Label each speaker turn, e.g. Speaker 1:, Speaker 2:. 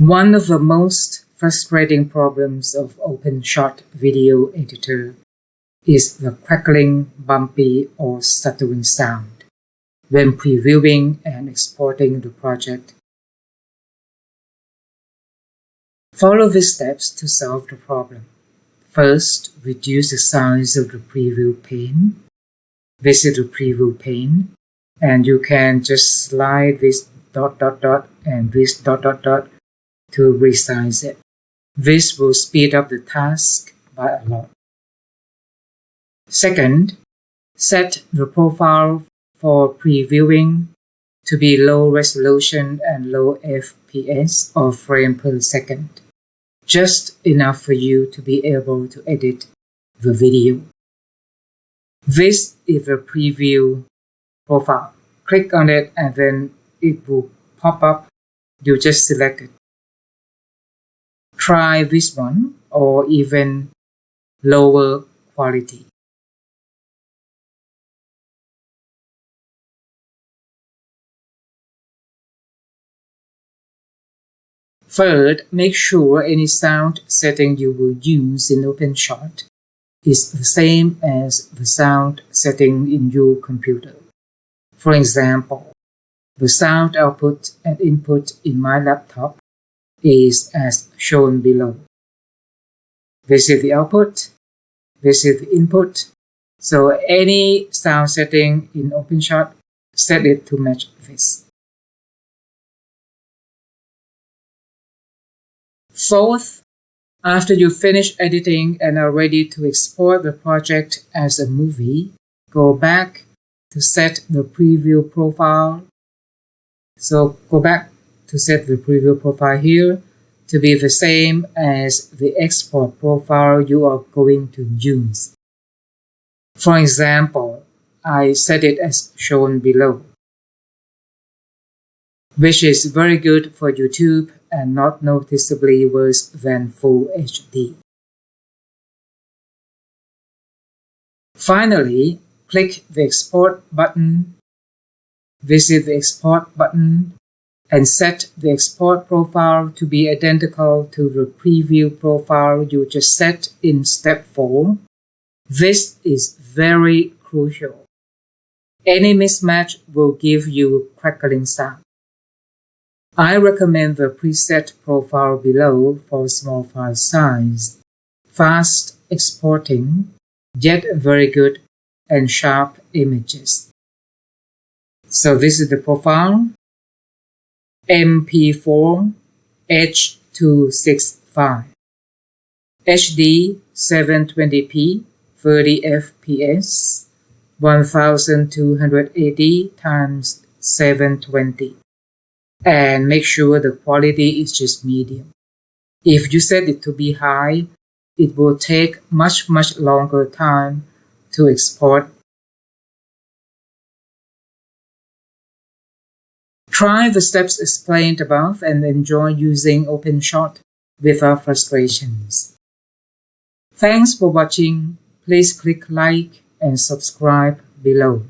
Speaker 1: One of the most frustrating problems of Openshot video editor is the crackling, bumpy, or stuttering sound when previewing and exporting the project. Follow these steps to solve the problem. First, reduce the size of the preview pane. Visit the preview pane, and you can just slide this ... and this ... to resize it. This will speed up the task by a lot. Second, set the profile for previewing to be low resolution and low FPS or frame per second, just enough for you to be able to edit the video. This is the preview profile. Click on it and then it will pop up. You just select it. Try this one or even lower quality. Third, make sure any sound setting you will use in Openshot is the same as the sound setting in your computer. For example, the sound output and input in my laptop is as shown below. This is the output, this is the input. So any sound setting in Openshot, set it to match this. Fourth, after you finish editing and are ready to export the project as a movie, go back to set the preview profile. So go back to set the preview profile here to be the same as the export profile you are going to use. For example, I set it as shown below, which is very good for YouTube and not noticeably worse than Full HD. Finally, click the Export button, visit the Export button, and set the export profile to be identical to the preview profile you just set in step 4. This is very crucial. Any mismatch will give you crackling sound. I recommend the preset profile below for small file size, fast exporting, yet very good and sharp images. So this is the profile, MP4 H265, HD 720p 30 fps 1280 x 720. And make sure the quality is just medium. If you set it to be high, it will take much longer time to export. Try the steps explained above and enjoy using Openshot without frustrations. Thanks for watching. Please click like and subscribe below.